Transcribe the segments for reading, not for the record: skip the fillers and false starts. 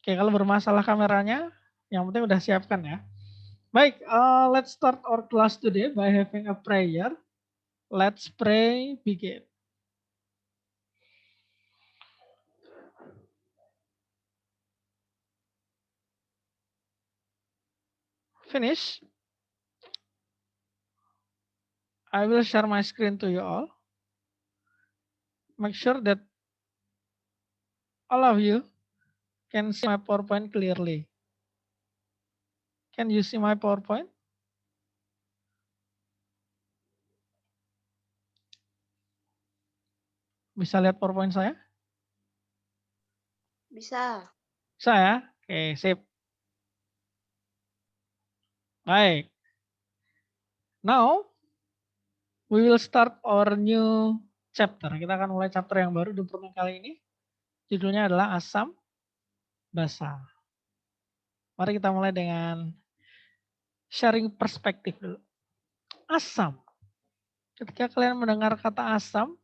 Oke, kalau bermasalah kameranya, yang penting udah siapkan ya. Baik, let's start our class today by having a prayer. Let's pray, begin. Finish. I will share my screen to you all. Make sure that all of you can see my PowerPoint clearly. Can you see my PowerPoint? Bisa lihat PowerPoint saya? Bisa. Bisa ya? Oke, sip. Baik. Now, we will start our new chapter. Kita akan mulai chapter yang baru di pertemuan kali ini. Judulnya adalah asam basa. Mari kita mulai dengan sharing perspektif dulu. Asam. Ketika kalian mendengar kata asam,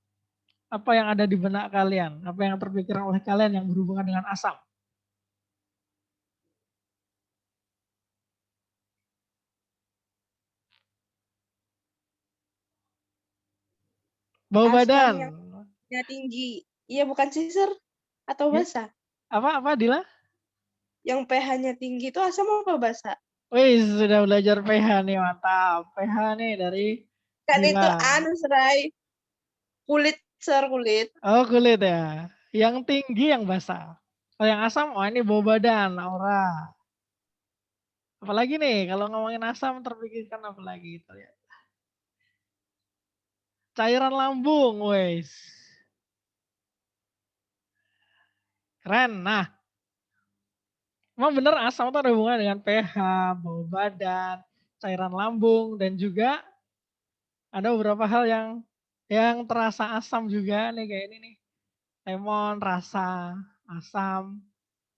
apa yang ada di benak kalian? Apa yang terpikirkan oleh kalian yang berhubungan dengan asam? Bau Asam badan. yang tinggi. Iya bukan sih, Sir? Atau Ya, basa? apa Dila? Yang pH-nya tinggi itu asam apa basa? Wih, sudah belajar pH nih, mantap. pH nih dari Kan itu Dila. anu, Serai. Kulit, Sir, kulit. Oh, kulit ya. Yang tinggi yang basah. Kalau yang asam, oh ini bau badan, aura. Apalagi nih, kalau ngomongin asam terpikirkan apa lagi kita lihat. Cairan lambung, wes. Keren. Nah, emang bener asam itu ada hubungan dengan pH, bau badan, cairan lambung, dan juga ada beberapa hal yang terasa asam juga nih kayak ini nih. Lemon rasa asam,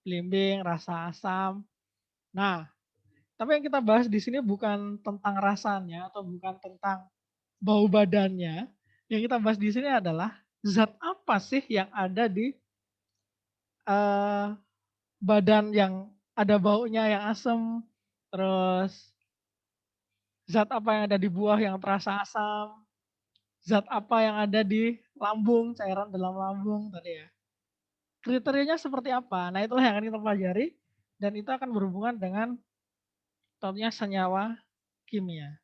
belimbing rasa asam. Nah, tapi yang kita bahas di sini bukan tentang rasanya atau bukan tentang bau badannya. Yang kita bahas di sini adalah zat apa sih yang ada di eh, badan yang ada baunya yang asam, terus zat apa yang ada di buah yang terasa asam, zat apa yang ada di lambung, cairan dalam lambung tadi ya. Kriterianya seperti apa? Nah itulah yang akan kita pelajari dan itu akan berhubungan dengan contohnya senyawa kimia.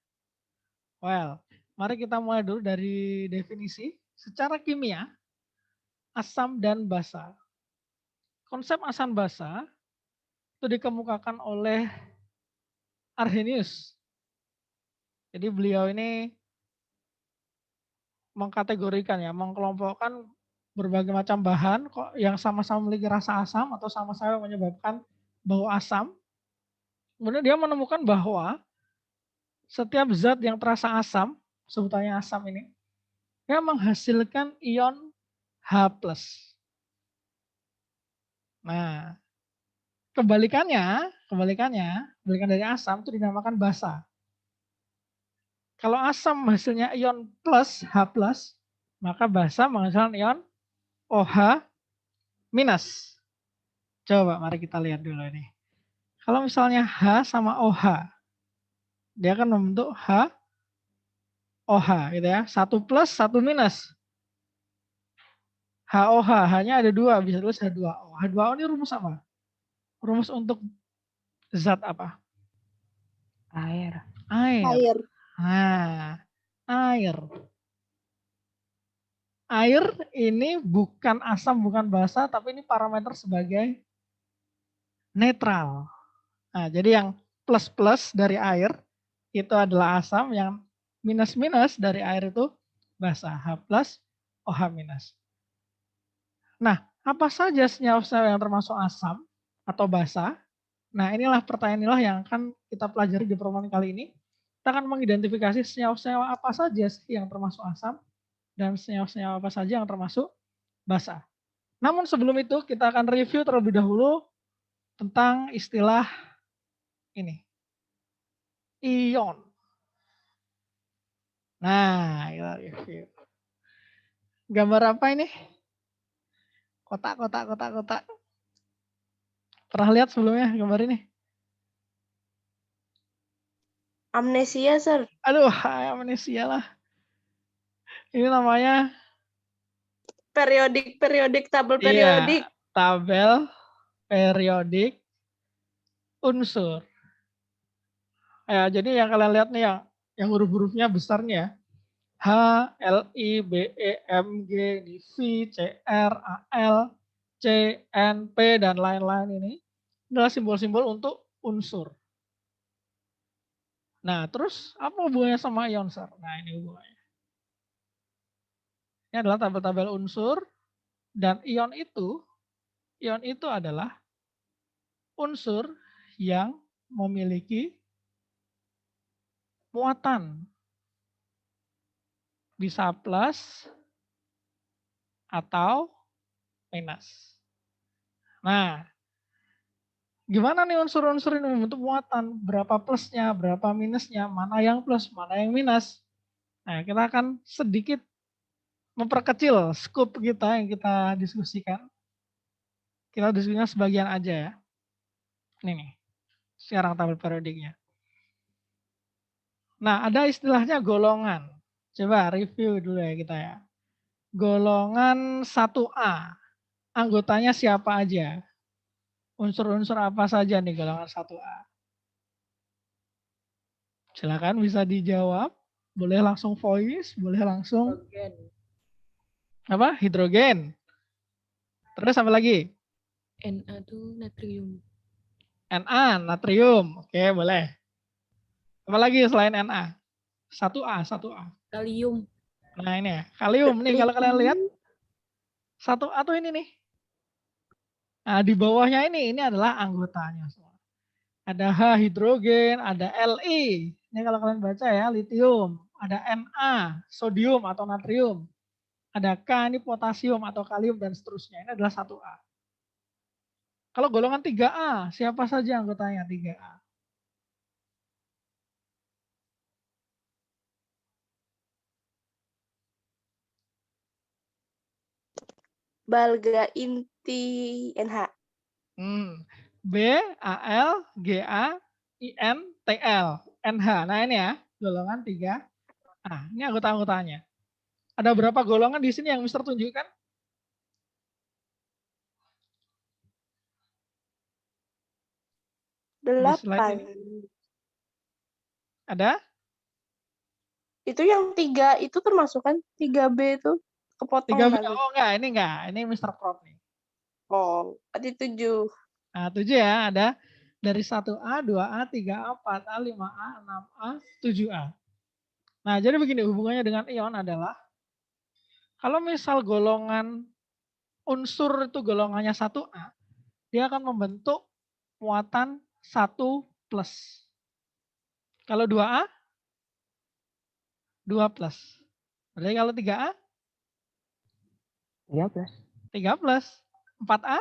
Well, mari kita mulai dulu dari definisi. Secara kimia, asam dan basa. Konsep asam basa itu dikemukakan oleh Arrhenius. Jadi beliau ini mengkategorikan ya, mengkelompokkan berbagai macam bahan kok yang sama-sama memiliki rasa asam atau sama-sama menyebabkan bau asam. Kemudian dia menemukan bahwa setiap zat yang terasa asam, sebutannya asam ini, dia menghasilkan ion H+. Nah, kebalikan dari asam itu dinamakan basa. Kalau asam hasilnya ion plus, H+, maka basa menghasilkan ion OH minus. Coba mari kita lihat dulu ini. Kalau misalnya H sama OH, dia akan membentuk OH gitu ya. Satu plus, satu minus. HOH, hanya ada dua, bisa tulis H2O. H2O ini rumus apa? Rumus untuk zat apa? Air. Air. Air. Nah, air. Air ini bukan asam, bukan basa, tapi ini parameter sebagai netral. Nah, jadi yang plus-plus dari air itu adalah asam, yang minus-minus dari air itu basa, H plus, OH minus. Nah, apa saja senyawa-senyawa yang termasuk asam atau basa? Nah, inilah pertanyaan inilah yang akan kita pelajari di pertemuan kali ini. Kita akan mengidentifikasi senyawa-senyawa apa saja yang termasuk asam dan senyawa-senyawa apa saja yang termasuk basa. Namun sebelum itu kita akan review terlebih dahulu tentang istilah ini. Ion. Nah, kita review. Gambar apa ini? Kotak, kotak, kotak, kotak. Pernah lihat sebelumnya gambar ini? Amnesia, Sir. Aduh, amnesia lah. Ini namanya Periodik, tabel iya, periodik. tabel periodik unsur. Ya, jadi yang kalian lihat nih yang huruf-hurufnya besarnya ya. H, L, I, B, E, M, G, D, V, C, R, A, L, C, N, P, dan lain-lain ini adalah simbol-simbol untuk unsur. Nah, terus apa hubungannya sama ion, Sir? Nah, ini hubungannya. Ini adalah tabel-tabel unsur, dan ion itu adalah unsur yang memiliki muatan. Bisa plus atau minus. Nah, gimana nih unsur-unsur ini membentuk muatan? Berapa plusnya, berapa minusnya, mana yang plus, mana yang minus. Nah, kita akan sedikit memperkecil scope kita yang kita diskusikan. Kita diskusinya sebagian aja ya. Ini nih, sekarang tabel periodiknya. Nah, ada istilahnya golongan. Coba review dulu ya kita ya. Golongan 1A. Anggotanya siapa aja? Unsur-unsur apa saja nih golongan 1A? Silakan bisa dijawab. Boleh langsung voice, boleh langsung apa? Hidrogen. Terus apa lagi? Na tuh natrium. Na, natrium. Oke, boleh. Apa lagi selain Na? 1A, 1A. Kalium. Nah, ini ya. Kalium nih kalau kalian lihat Lithium. 1A tuh ini nih. Nah, di bawahnya ini adalah anggotanya semua. Ada H hidrogen, ada Li. Ini kalau kalian baca ya, litium. Ada Na, sodium atau natrium. Ada K, ini potasium atau kalium dan seterusnya. Ini adalah 1A. Kalau golongan 3A, siapa saja anggotanya 3A? Balga inti NH. B, Al, Ga, In, Tl, NH. Nah ini ya, golongan 3A. Ini anggota-anggotanya. Ada berapa golongan di sini yang Mister tunjukkan? Di slide 8. ini. Ada? Itu yang 3 itu termasuk kan? 3B itu kepotong 3B. lagi. Oh enggak, ini enggak. Ini Mister Prop nih. Oh, berarti 7. Nah, 7 ya, ada dari 1A, 2A, 3A, 4A, 5A, 6A, 7A. Nah, jadi begini hubungannya dengan ion adalah kalau misal golongan unsur itu golongannya 1A, dia akan membentuk muatan 1 plus. Kalau 2A, 2 plus. Berarti kalau 3A, 13. 3 plus. 4A,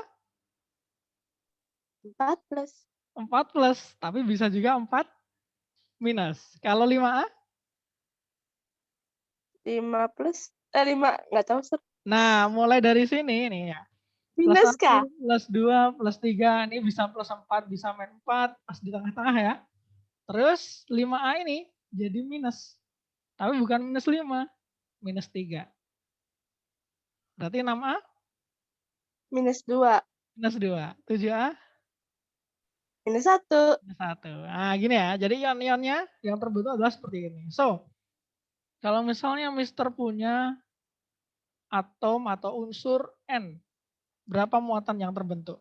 4 plus. 4 plus. Tapi bisa juga 4 minus. Kalau 5A? 5 plus. 5, nggak tahu, Sir. Nah, mulai dari sini nih ya. Plus Minus 1, kah? plus 2, plus 3. Ini bisa plus 4, bisa min 4. Pas di tengah-tengah ya. Terus 5A ini jadi minus. Tapi bukan minus 5. Minus 3. Berarti 6A Minus 2. minus 2. 7A Minus 1. minus 1. Nah gini ya. Jadi ion-ionnya yang terbentuk adalah seperti ini. So, kalau misalnya Mister punya atom atau unsur N. Berapa muatan yang terbentuk?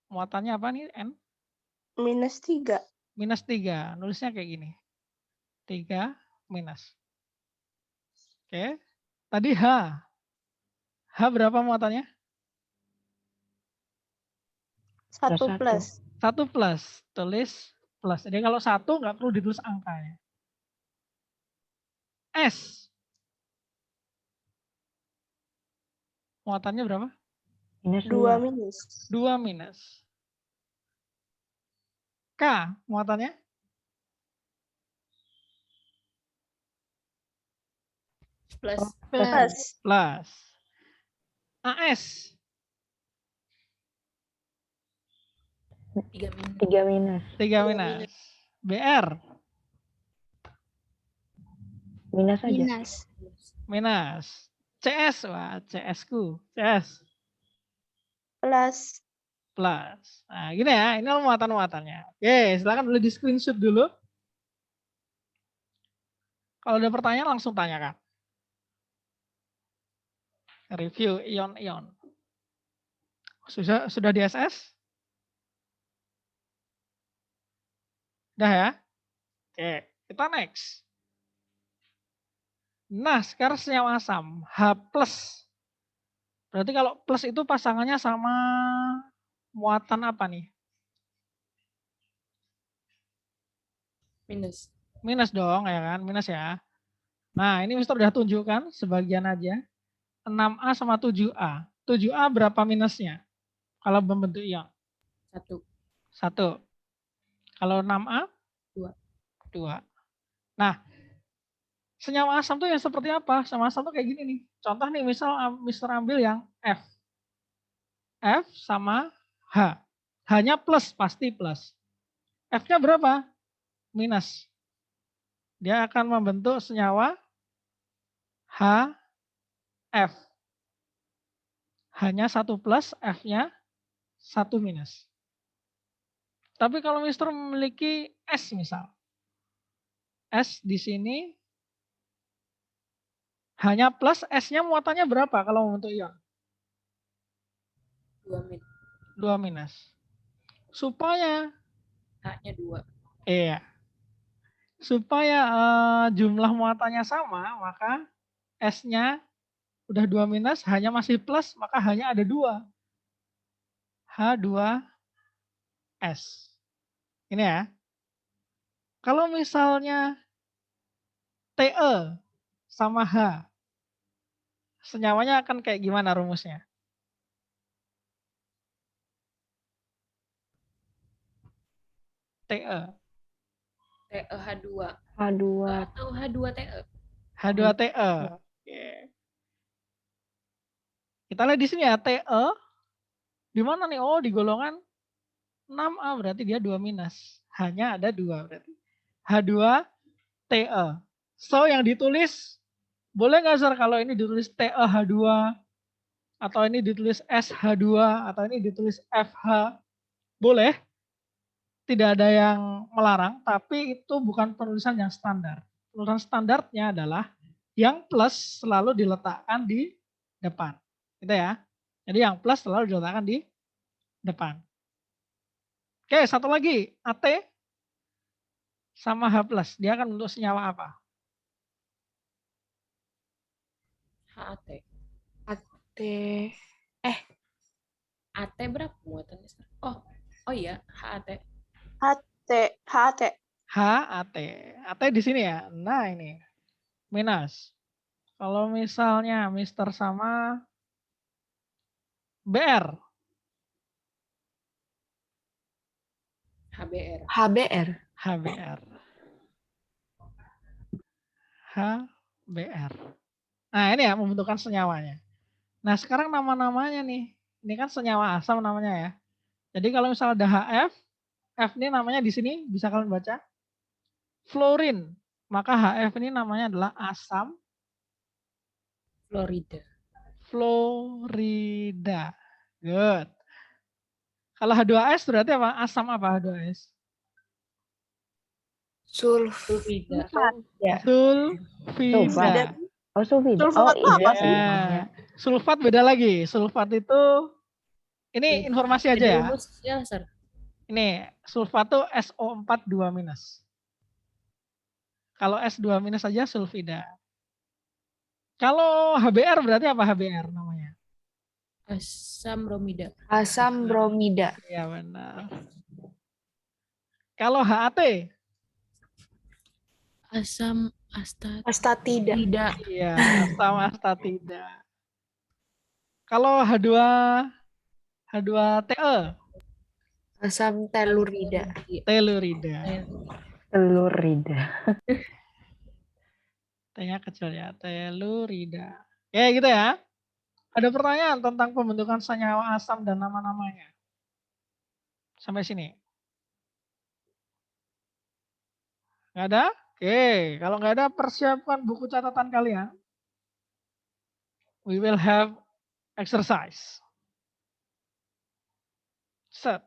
Muatannya apa nih N? Minus 3. Minus 3. Nulisnya kayak gini. 3 minus. Oke. Tadi H. H berapa muatannya? 1 plus. 1 plus. Tulis plus. Jadi kalau 1 nggak perlu ditulis angkanya. S. Muatannya berapa? Minus 2 2. minus. 2 minus. K. Muatannya? Plus. Plus. Plus. AS. 3 minus. 3 minus. 3 minus. BR. Minus aja. Minus. Minus. CS. Wah, CS ku. CS. Plus. Plus. Nah, gini ya. Ini muatan-muatannya. Oke, silakan boleh di screenshot dulu. Kalau ada pertanyaan langsung tanyakan. Review ion-ion. Sudah di SS? Udah ya? Oke, kita next. Nah, sekarang senyawa asam. H+. Berarti kalau plus itu pasangannya sama muatan apa nih? Minus. Minus dong, ya kan? Minus ya. Nah, ini Mister udah tunjukkan sebagian aja. 6A sama 7A. 7A berapa minusnya? Kalau membentuk ion? 1. 1. Kalau 6A? 2. 2. Nah, senyawa asam tuh yang seperti apa? Senyawa asam tuh kayak gini nih. Contoh nih, misal Mister ambil yang F. F sama H. H-nya plus, pasti plus. F-nya berapa? Minus. Dia akan membentuk senyawa HF. Hanya 1 plus, F-nya 1 minus. Tapi kalau Mister memiliki S misal. S di sini hanya plus, S-nya muatannya berapa kalau membentuk ion? 2 minus. 2 minus. Supaya H-nya 2. iya. Supaya jumlah muatannya sama, maka S-nya udah 2 minus, hanya masih plus, maka hanya ada 2. H2S. Ini ya. Kalau misalnya Te sama H, senyawanya akan kayak gimana rumusnya? Te. TeH2. H2. Atau H2Te. H2Te. Oke. Kita lihat di sini ya, Te di mana nih? Oh, di golongan 6A, berarti dia 2 minus. Hanya ada 2 berarti. H2Te. So yang ditulis, boleh nggak Sir kalau ini ditulis TeH2, atau ini ditulis SH2, atau ini ditulis FH? Boleh. Tidak ada yang melarang, tapi itu bukan penulisan yang standar. Penulisan standarnya adalah yang plus selalu diletakkan di depan. Gitu ya. Jadi yang plus selalu diletakkan di depan. Oke, satu lagi. AT sama H+. Dia akan bentuk senyawa apa? HAT. T. AT berapa muatannya? Oh iya, HAT. HT. HT. HAT. AT di sini ya. Nah ini. Minus. Kalau misalnya Mister sama BR. HBr. HBr. HBR. HBR. Nah ini ya membentukkan senyawanya. Nah sekarang nama-namanya nih. Ini kan senyawa asam namanya ya. Jadi kalau misalnya ada HF, F ini namanya di sini bisa kalian baca fluorin. Maka HF ini namanya adalah asam Florida. fluorida. Good. Kalau H2S berarti apa? Asam apa H2S? Sulfida. Ya. Sulfida. Oh, sulfida. Sulfat Oh, itu apa iya. sih? Iya. Sulfat beda lagi. Sulfat itu ini informasi aja ya. Rumus ya, Sir. Ini sulfat itu SO4 2 minus. Kalau S2 minus saja sulfida. Kalau HBr berarti apa HBr namanya? Asam bromida. Asam bromida. Iya benar. Kalau HAT? Asam Astatida. tidak. Iya, asam astatida. Kalau H2TE? Asam telurida. Telurida. Telurida. T-nya kecil ya, telurida. Ya gitu ya. Ada pertanyaan tentang pembentukan senyawa asam dan nama-namanya? Sampai sini. Nggak ada? Oke, kalau nggak ada persiapkan buku catatan kalian. We will have exercise. Set.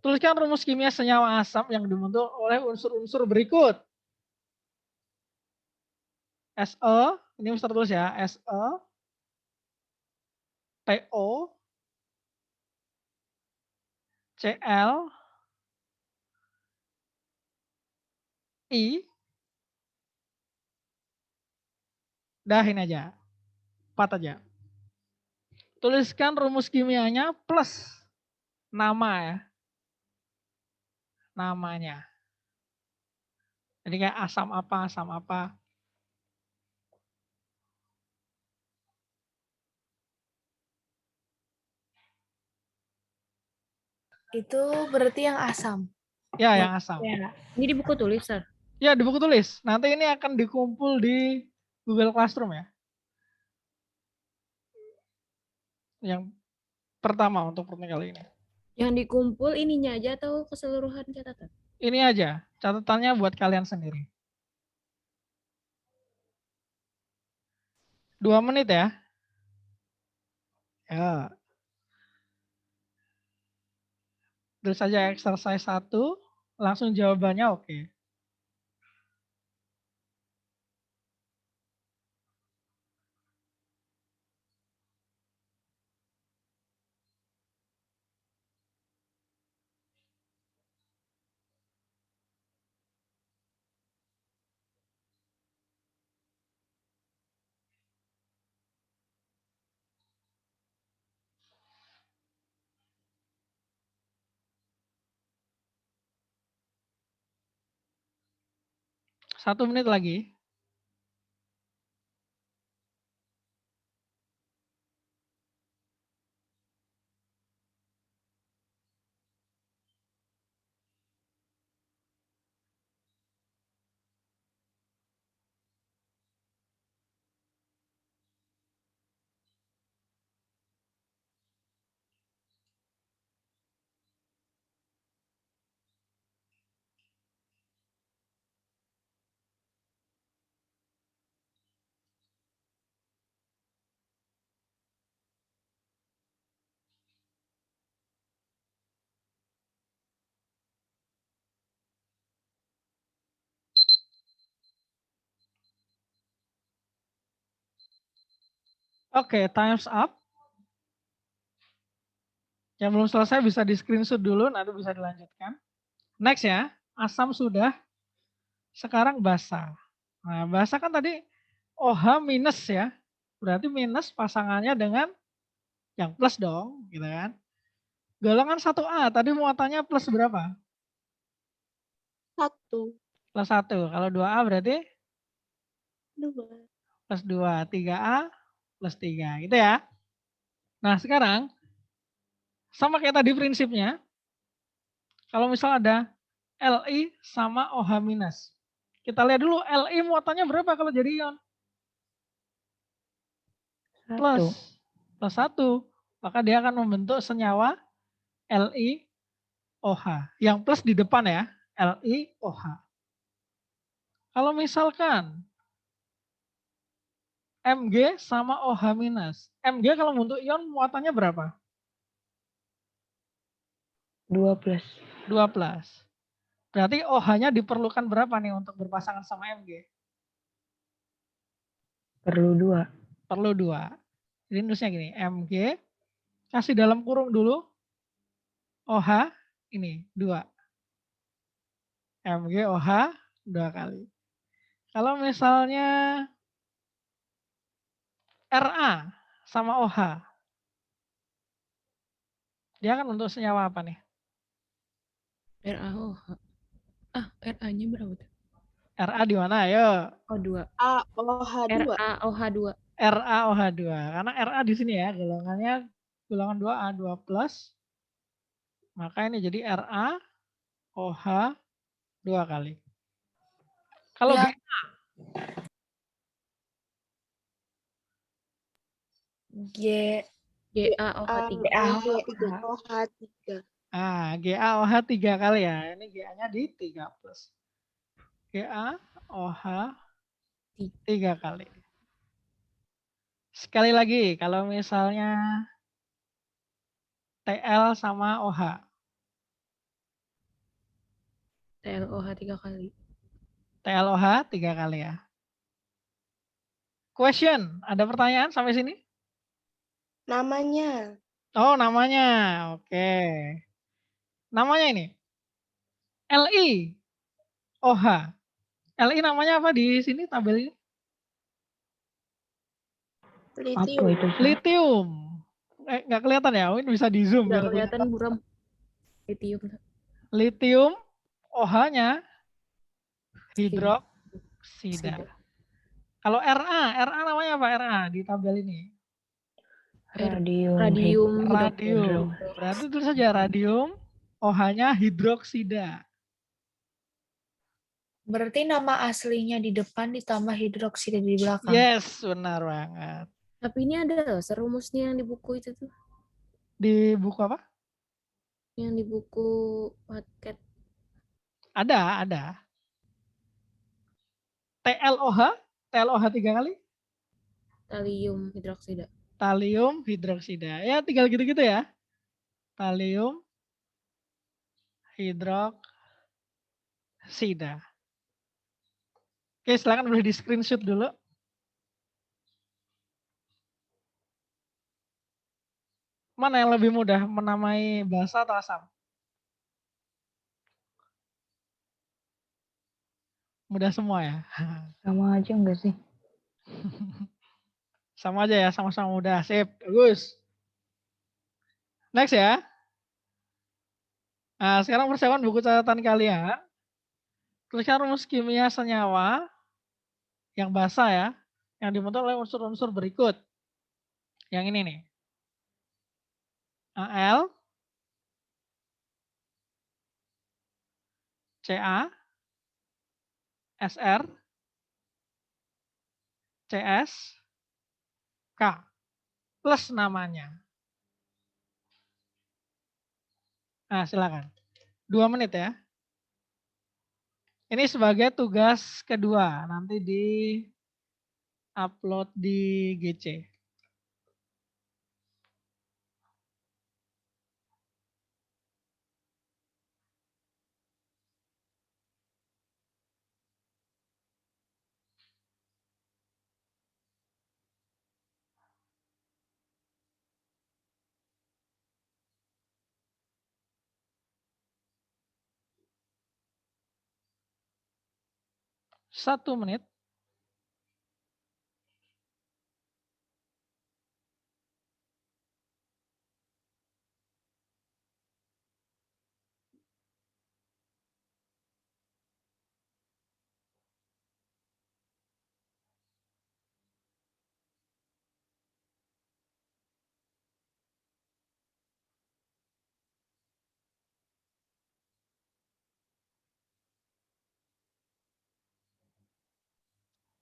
Tuliskan rumus kimia senyawa asam yang dibentuk oleh unsur-unsur berikut. Se, ini Mister tulis ya, Se, To, Cl, I, dahin aja, 4 aja. Tuliskan rumus kimianya plus nama ya, namanya. Jadi kayak asam apa, asam apa. Itu berarti yang asam. Ya, yang asam. Ya. Ini di buku tulis, Sir. Ya, di buku tulis. Nanti ini akan dikumpul di Google Classroom ya. Yang pertama untuk pertemuan kali ini. Yang dikumpul ininya aja atau keseluruhan catatan? Ini aja, catatannya buat kalian sendiri. 2 menit ya. Ya. Tulis saja exercise 1, langsung jawabannya oke. Satu menit lagi. Oke, time's up. Yang belum selesai bisa di screenshot dulu, nanti bisa dilanjutkan. Next ya, asam sudah, sekarang basa. Nah, basa kan tadi OH minus ya, berarti minus pasangannya dengan yang plus dong, gitu kan. Golongan 1A, tadi muatannya plus berapa? 1, Plus 1, kalau 2A berarti 2. plus 2, 3A plus 3, gitu ya. Nah sekarang, sama kayak tadi prinsipnya, kalau misal ada Li sama OH minus. Kita lihat dulu Li muatannya berapa kalau jadi ion? Plus. Plus 1. Maka dia akan membentuk senyawa LiOH. Yang plus di depan ya, LiOH. Kalau misalkan Mg sama OH minus. Mg kalau membentuk ion muatannya berapa? 2 plus. 2 plus. Berarti OH-nya diperlukan berapa nih untuk berpasangan sama Mg? Perlu 2. Perlu 2. Jadi nulisnya gini, Mg, kasih dalam kurung dulu, OH, ini 2. Mg, OH, 2 kali. Kalau misalnya Ra sama OH, dia akan untuk senyawa apa nih? RaOH. RA-nya berapa tuh? Ra di mana? Ayo. O2. AOH2. RaOH2. RaOH2. Karena Ra di sini ya, golongannya golongan 2A, 2 plus. Maka ini jadi RaOH 2 kali. Kalau Ya. G GaOH3. GaOH3. GaOH 3 kali ya. Ini Ga-nya di 3 plus. GaOH 3 kali. Sekali lagi, kalau misalnya TL sama OH. TLOH 3 kali. TLOH 3 kali ya. Question, ada pertanyaan sampai sini? Namanya. Oh, namanya. Oke. Namanya ini. Li, OH. Li namanya apa di sini tabel ini? Apa Litium. itu, Sar? Lithium. Nggak kelihatan ya? Ini bisa di zoom. Nggak biar kelihatan kelihatan. buram. Lithium. Lithium, OH-nya hidroksida. Kalau Ra namanya apa Ra di tabel ini? Radium. Radium. Radium. Berarti tulis saja radium, OH-nya hidroksida. Berarti nama aslinya di depan ditambah hidroksida di belakang. Yes, benar banget. Tapi ini ada loh rumusnya yang di buku itu tuh. Di buku apa? Yang di buku paket. Ada. TLOH 3 kali. Talium hidroksida. Talium hidroksida. Ya tinggal gitu-gitu ya. Talium hidroksida. Oke, silakan boleh di screenshot dulu. Mana yang lebih mudah menamai basa atau asam? Mudah semua ya. Sama aja enggak sih? Sama aja ya, sama-sama mudah. Sip, bagus. Next ya. Nah, sekarang persiapan buku catatan kalian. Tuliskan rumus kimia senyawa yang basa ya, yang dibentuk oleh unsur-unsur berikut. Yang ini nih. Al, Ca, Sr, Cs, K. Plus namanya. Nah, silakan. 2 menit ya. Ini sebagai tugas kedua, nanti di upload di GC. Satu menit.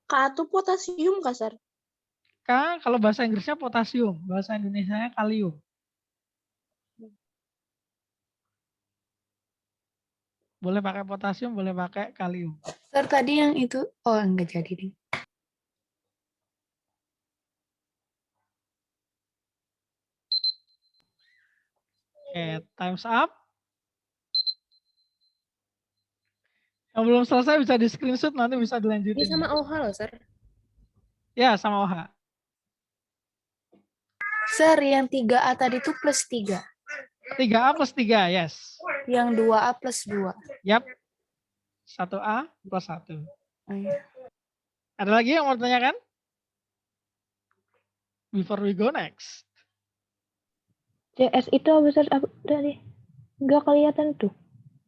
K itu potasium, Kasar. K kalau bahasa Inggrisnya potasium, bahasa Indonesianya kalium. Boleh pakai potasium, boleh pakai kalium. Sir, tadi yang itu, oh enggak jadi deh. Oke, time's up. Yang belum selesai bisa di screenshot, nanti bisa dilanjutin. Ini sama ya. OH loh, Sir. Ya, sama OH. Sir, yang 3A tadi itu plus 3. 3A plus 3, yes. Yang 2A plus 2. Yap. 1A plus 1. Oh, iya. Ada lagi yang mau ditanyakan? Before we go next. CS itu apa, Sar? Apa tadi? Enggak kelihatan tuh.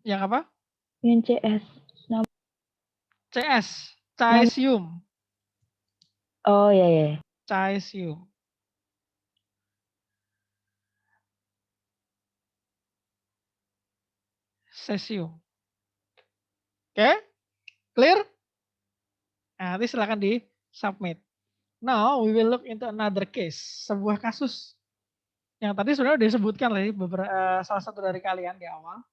Yang apa? Yang CS. CS. Caesium. Oh iya. Caesium. Cesium. Oke? Clear? Nah, nanti silakan di submit. Now we will look into another case, sebuah kasus yang tadi sudah disebutkan oleh salah satu dari kalian di awal.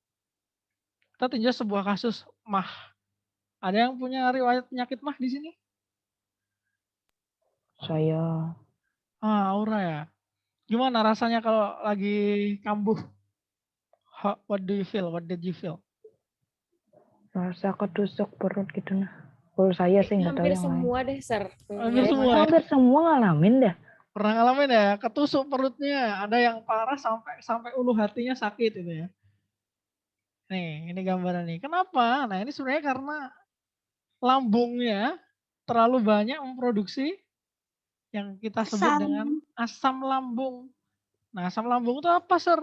Kita tinjau sebuah kasus mah. Ada yang punya riwayat penyakit mah di sini? Saya Aura ya. Gimana rasanya kalau lagi kambuh? What do you feel? What did you feel? rasa ketusuk perut gitu nah. Kalau saya sih nggak tahu Hampir yang lain. semua deh, Sir. Hampir Kayaknya. semua ya? Hampir semua ngalamin dah. Pernah ngalamin ya? Ketusuk perutnya. Ada yang parah sampai ulu hatinya sakit itu ya. Nih, ini gambaran nih. Kenapa? Nah, ini sebenarnya karena lambungnya terlalu banyak memproduksi yang kita sebut Asam. dengan asam lambung. Nah, asam lambung itu apa, Sir?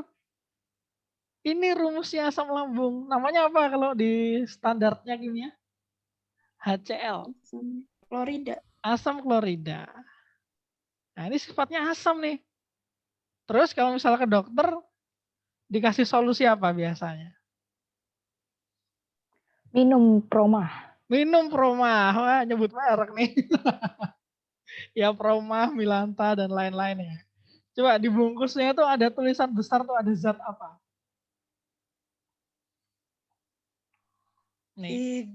Ini rumusnya asam lambung. Namanya apa kalau di standarnya kimia? HCl. Florida. Asam klorida. Nah, ini sifatnya asam nih. Terus kalau misalnya ke dokter, dikasih solusi apa biasanya? Minum promah. Minum Promah. Wah, nyebut merek nih. Ya Promah, Milanta, dan lain-lainnya. Coba di bungkusnya itu ada tulisan besar tuh ada zat apa? Nih.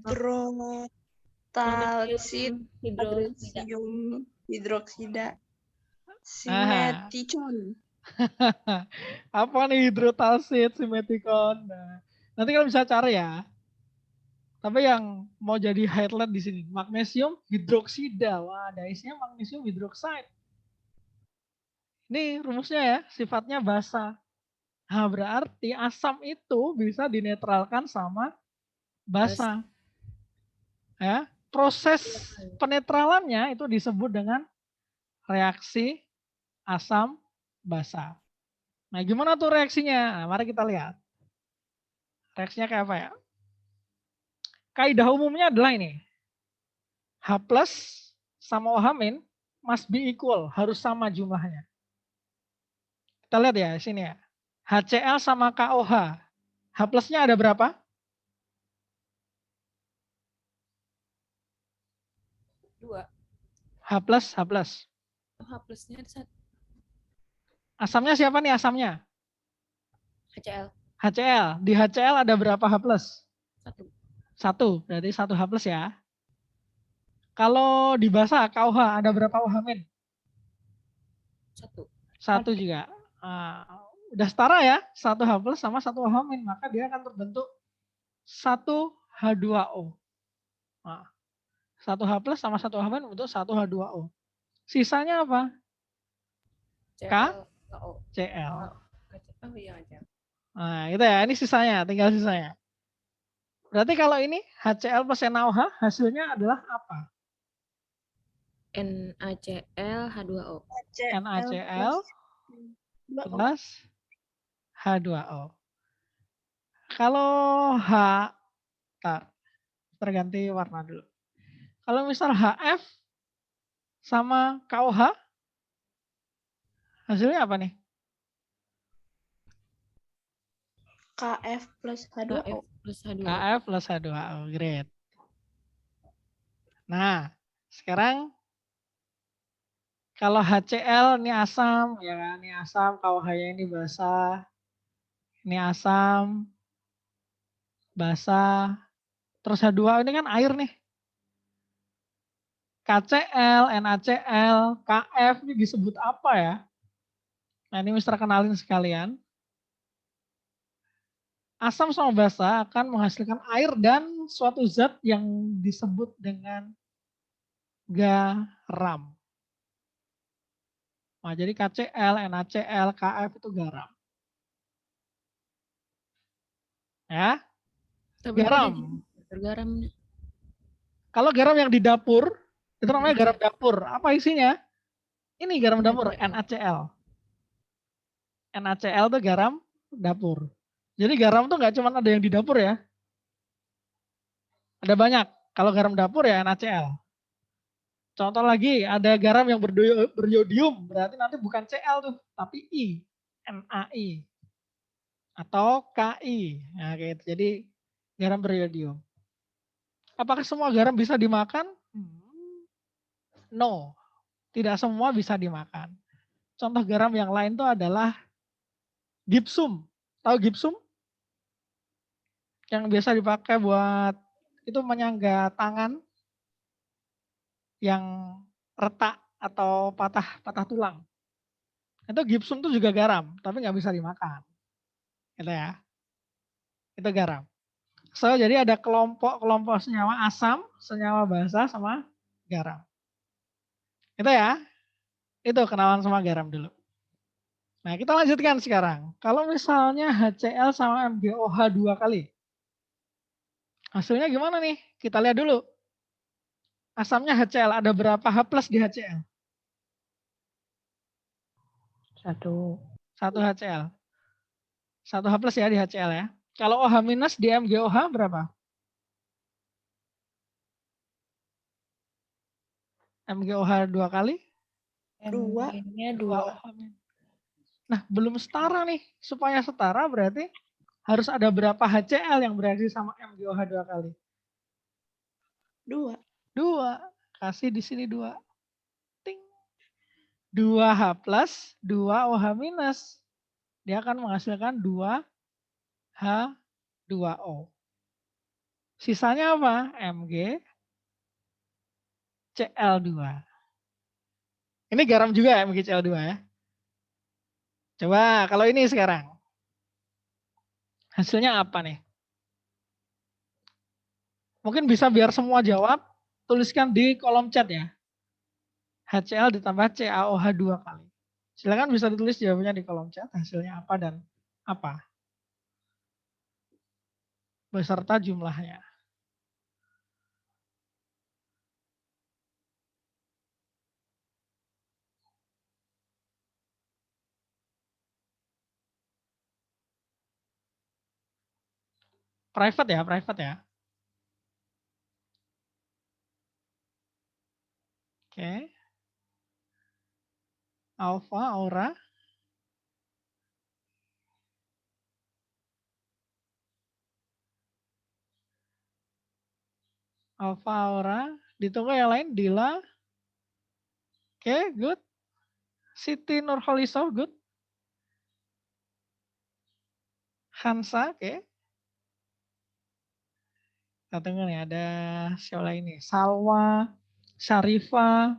Hidrotalsid, Hidrosida. hidroksida, simeticon. Apa nih hidrotalsid, simeticon. Nah, nanti kalau bisa cari ya. Tapi yang mau jadi highlight di sini, magnesium hidroksida. Wah, ada isinya magnesium hidroksida. Ini rumusnya ya, sifatnya basa. Nah, berarti asam itu bisa dinetralkan sama basa. Ya, proses penetralannya itu disebut dengan reaksi asam basa. Nah, gimana tuh reaksinya? Nah, mari kita lihat. Reaksinya kayak apa ya? Kaidah umumnya adalah ini. H plus sama OH min must be equal, harus sama jumlahnya. Kita lihat ya, sini ya. HCl sama KOH. H plusnya ada berapa? 2. H plus, H plus. H plusnya ada 1. Asamnya siapa nih asamnya? HCl. HCl. Di HCl ada berapa H plus? 1. 1, berarti 1 H plus ya. Kalau di basa KOH ada berapa OH min? 1. 1 juga. Nah, udah setara ya, 1 H plus sama 1 OH min, maka dia akan terbentuk 1 H2O. Nah, 1 H plus sama 1 OH min untuk 1 H2O. Sisanya apa? CL. Oh iya, HCl. Nah, itu ya, ini sisanya, tinggal sisanya. Berarti kalau ini HCl plus NaOH hasilnya adalah apa? NaCl H2O. NaCl plus H2O. Kalau H, terganti warna dulu. Kalau misal HF sama KOH, hasilnya apa nih? KF plus H2O. KF plus H2O. KF plus H2O, great. Nah, sekarang kalau HCl ini asam, ya kan? Ini asam, KOH-nya ini basa. Ini asam, basa. Terus H2O ini kan air nih. KCl, NaCl, KF ini disebut apa ya? Nah, ini Mister kenalin sekalian. Asam sama basa akan menghasilkan air dan suatu zat yang disebut dengan garam. Nah, jadi KCl, NaCl, KF itu garam. Ya, garam. Garam. Kalau garam yang di dapur, itu namanya garam dapur. Apa isinya? Ini garam dapur, NaCl. NaCl itu garam dapur. Jadi garam tuh nggak cuma ada yang di dapur ya. Ada banyak. Kalau garam dapur ya NaCl. Contoh lagi, ada garam yang beriodium, berarti nanti bukan Cl tuh, tapi I, NaI. Atau Ki. Nah, gitu. Jadi garam beriodium. Apakah semua garam bisa dimakan? No. Tidak semua bisa dimakan. Contoh garam yang lain itu adalah gipsum. Tahu gipsum? Yang biasa dipakai buat itu menyangga tangan yang retak atau patah tulang. Itu gipsum itu juga garam, tapi nggak bisa dimakan. Gitu ya. Itu garam. So, jadi ada kelompok-kelompok senyawa asam, senyawa basa, sama garam. Itu ya. Itu kenalan sama garam dulu. Nah, kita lanjutkan sekarang. Kalau misalnya HCl sama MgOH 2 kali. Hasilnya gimana nih? Kita lihat dulu. Asamnya HCl, ada berapa H plus di HCl? 1. 1 HCl. 1 H plus ya di HCl ya. Kalau OH minus di MgOH berapa? MgOH 2 kali? 2. Mg-nya 2 2. OH minus. Nah, belum setara nih. Supaya setara berarti harus ada berapa HCl yang bereaksi sama MgOH 2 kali? 2. 2. Kasih di sini 2. Ting. 2H plus, 2 OH minus. Dia akan menghasilkan 2H2O. Sisanya apa? MgCl2. Ini garam juga ya, MgCl2 ya. Coba kalau ini sekarang. Hasilnya apa nih? Mungkin bisa biar semua jawab, tuliskan di kolom chat ya. HCl ditambah CaOH 2 kali. Silakan bisa ditulis jawabannya di kolom chat, hasilnya apa dan apa. Beserta jumlahnya. Private ya, private ya. Oke. Alpha, aura. Alpha, aura. Ditunggu yang lain, Dila. Oke, good. Siti Nurholiso, good. Hansa, oke. Kita tunggu nih, ada siapa lagi nih? Salwa, Syarifa,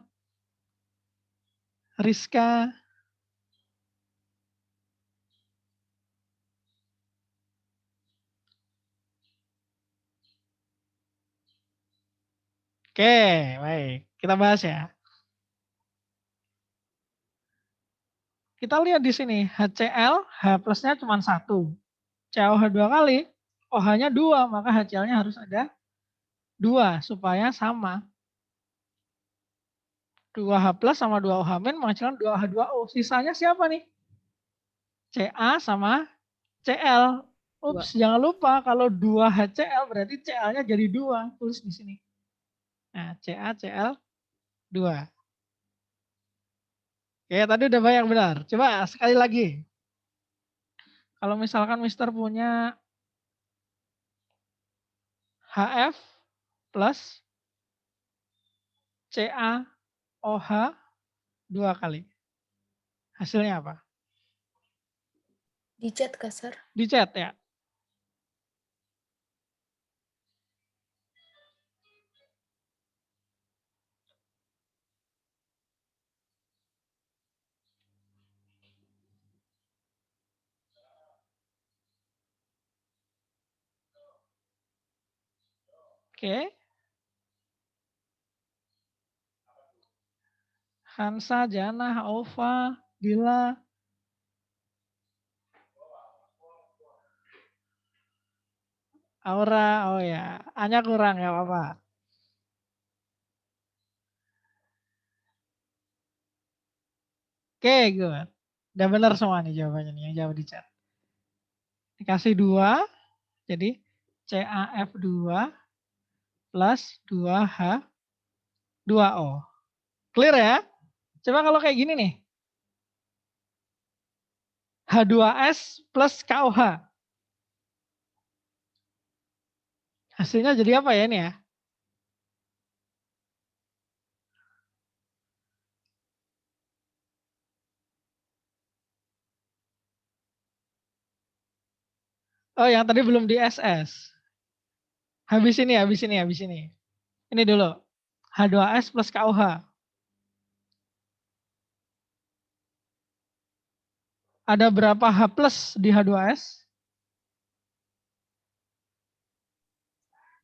Rizka. Oke, baik. Kita bahas ya. Kita lihat di sini, HCl, H plusnya cuma 1. CaOH 2 kali, OH-nya 2, maka HCl-nya harus ada 2 supaya sama. 2H plus sama 2OH min menghasilkan 2H2O. Sisanya siapa nih? Ca sama Cl. Ups, jangan lupa kalau 2 HCl berarti Cl-nya jadi 2. Tulis di sini. Nah, CaCl 2. Oke, tadi udah banyak benar. Coba sekali lagi. Kalau misalkan Mister punya HF plus CaOH 2 kali. Hasilnya apa? Di chat kasar. Di chat ya. Oke. Hansa, Jana, Ova, Dila. Aura, oh ya. A-nya kurang ya apa-apa. Oke, good. Udah benar semua nih jawabannya nih yang jawab di chat. Dikasih 2, jadi CaF2 plus 2H2O. Clear ya? Coba kalau kayak gini nih. H2S plus KOH. Hasilnya jadi apa ya ini ya? Oh, yang tadi belum di SS. Habis ini. Ini dulu. H2S plus KOH. Ada berapa H plus di H2S?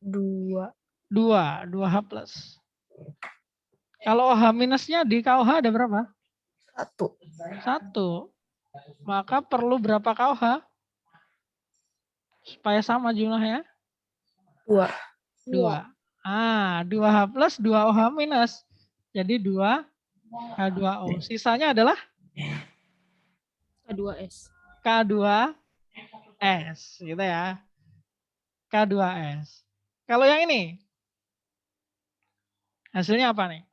2. 2 H plus. Kalau OH minusnya di KOH ada berapa? 1. 1. Maka perlu berapa KOH? Supaya sama jumlahnya? 2. 2. 2H plus, 2 OH minus. Jadi 2 H2O. Sisanya adalah K2S. K2S. Gitu ya. K2S. Kalau yang ini, hasilnya apa nih?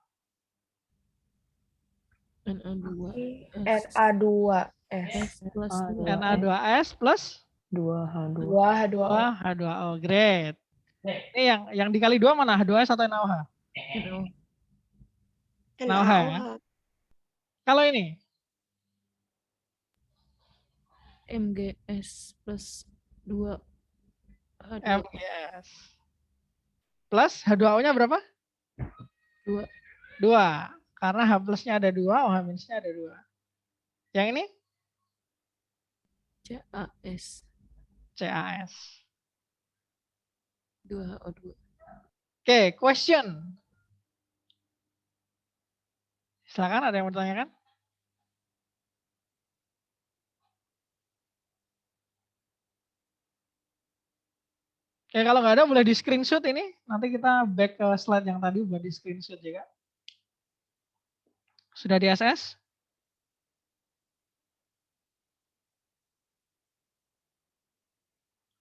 Na2 Na2S. S plus Ah, 2. Na2S plus 2H2. 2H2O. 2H2O. Great. Ini yang dikali 2 mana? H2S atau NaOH? NO. NaOH ya. Kalau ini, MGS plus 2 H2O. MgS. Plus H2O-nya berapa? 2 2. Karena H plusnya ada 2, OH minusnya ada 2. Yang ini? CAS CAS. 2HO2. Oke, question. Silakan, ada yang mau ditanyakan? Oke, kalau nggak ada boleh di screenshot ini. Nanti kita back ke slide yang tadi buat di screenshot juga. Sudah di SS?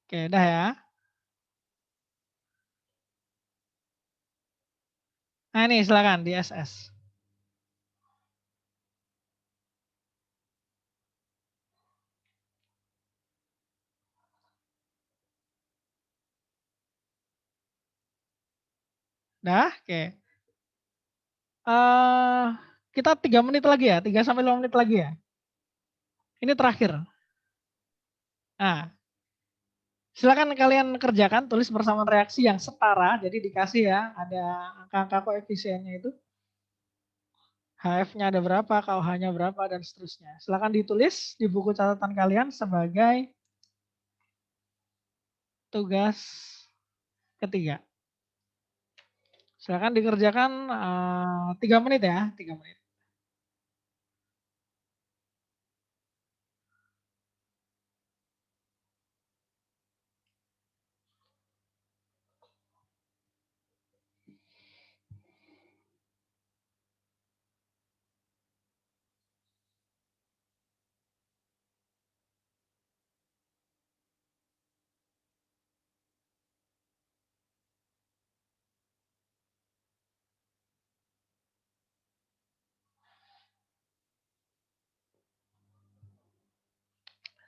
Oke, dah ya. Nah ini silakan di SS. Dah, oke. Kita 3 menit lagi ya, 3 sampai 5 menit lagi ya. Ini terakhir. Nah, silakan kalian kerjakan, tulis persamaan reaksi yang setara. Jadi dikasih ya, ada angka-angka koefisiennya itu. HF-nya ada berapa, KOH-nya berapa, dan seterusnya. Silakan ditulis di buku catatan kalian sebagai tugas ketiga. Silakan dikerjakan 3 menit ya, 3 menit.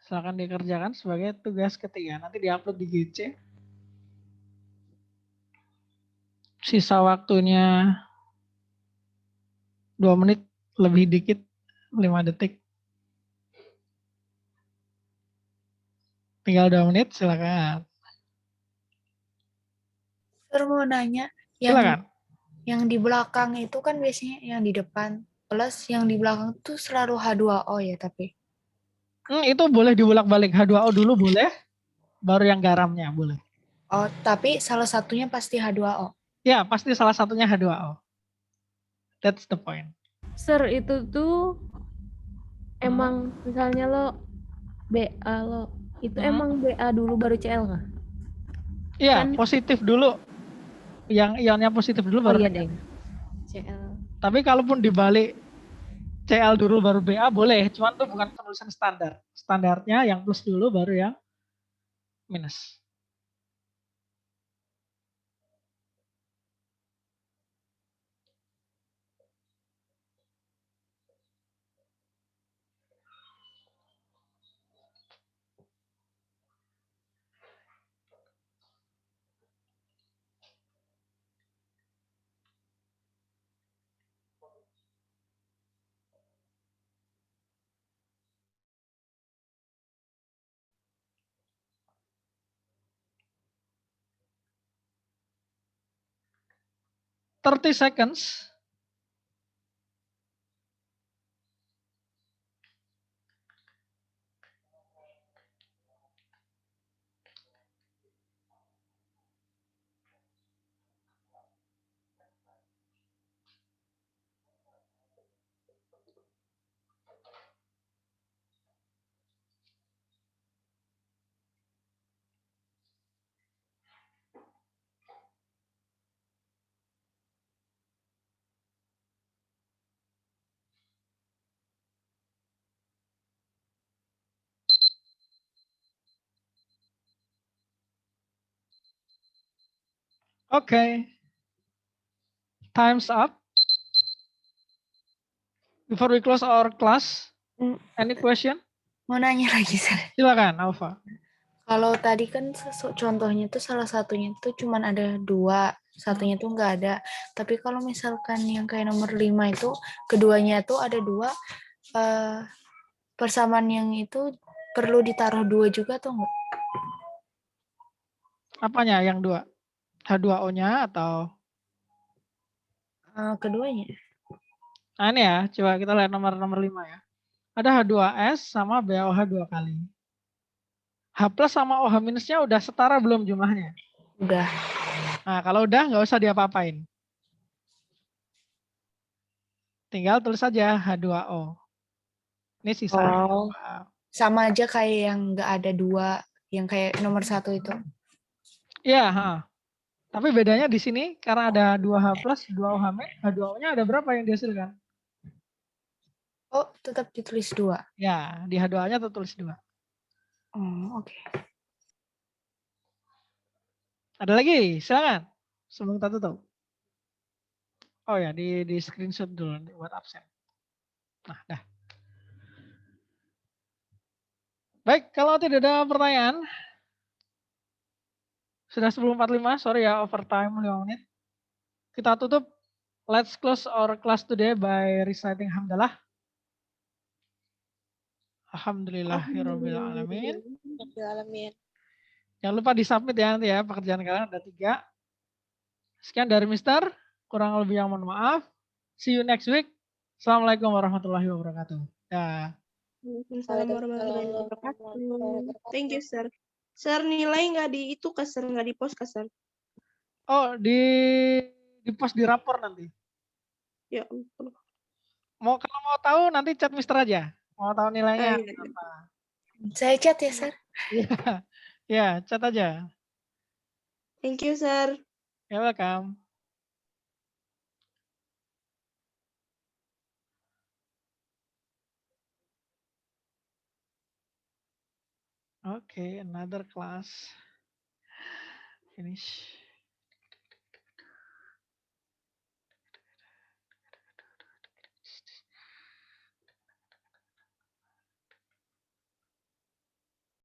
Silakan dikerjakan sebagai tugas ketiga. Nanti diupload di GC. Sisa waktunya 2 menit lebih dikit, 5 detik. Tinggal 2 menit, silakan. Terus mau nanya, Silakan. yang di belakang itu kan biasanya yang di depan. Plus yang di belakang tuh selalu H2O ya tapi. Itu boleh dibolak-balik. H2O dulu boleh, baru yang garamnya boleh. Oh, tapi salah satunya pasti H2O. Ya, pasti salah satunya H2O. That's the point. Sir, itu tuh emang misalnya lo BA lo, itu emang BA dulu baru CL nggak? Iya, Kan- positif dulu. Yang ionnya positif dulu Oh baru iya negatif. deh. CL. Tapi kalaupun dibalik CL dulu baru BA boleh, cuman itu bukan penulisan standar. Standarnya yang plus dulu baru yang minus. 30 seconds. Okay. Time's up. Before we close our class, any question? Mau nanya lagi, Sar. Silakan, Alfa. Kalau tadi kan contohnya tuh salah satunya tuh cuman ada 2, satunya tuh nggak ada. Tapi kalau misalkan yang kayak nomor 5 itu, keduanya tuh ada 2, persamaan yang itu perlu ditaruh 2 juga atau enggak? Apanya yang 2? H2O-nya atau? Keduanya. Nah ini ya, coba kita lihat nomor 5 ya. Ada H2S sama BaOH 2 kali. H plus sama OH minusnya udah setara belum jumlahnya? Udah. Nah kalau udah nggak usah diapa-apain. Tinggal tulis saja H2O. Ini sisanya. Oh. Sama aja kayak yang nggak ada 2, yang kayak nomor 1 itu. Iya, tapi bedanya di sini karena ada 2H plus, 2OH minus, H2O-nya ada berapa yang dihasilkan? Oh, tetap ditulis 2. Ya, di H2O-nya tertulis 2. Oh, oke. Ada lagi? Silakan. Sebelum kita tutup. Oh ya, di screenshot dulu buat absen. Nah, dah. Baik, kalau tidak ada pertanyaan, sudah 10.45, sorry ya, overtime 5 menit. Kita tutup. Let's close our class today by reciting hamdalah. Alhamdulillahirabbil alamin. Jangan lupa disubmit ya nanti ya, pekerjaan kalian ada 3. Sekian dari Mister, kurang lebih yang mohon maaf. See you next week. Assalamualaikum warahmatullahi wabarakatuh. Ya. Waalaikumsalam warahmatullahi wabarakatuh. Thank you, Sir. Sir, nilai nggak di itu ke Sir, nggak di post ke Sir. Oh, di post di rapor nanti. Ya ampun. Kalau mau tahu nanti chat Mister aja. Mau tahu nilainya Iya. apa? Saya chat ya, Sir. Iya, ya, chat aja. Thank you, Sir. You're welcome. Okay, another class. Finish.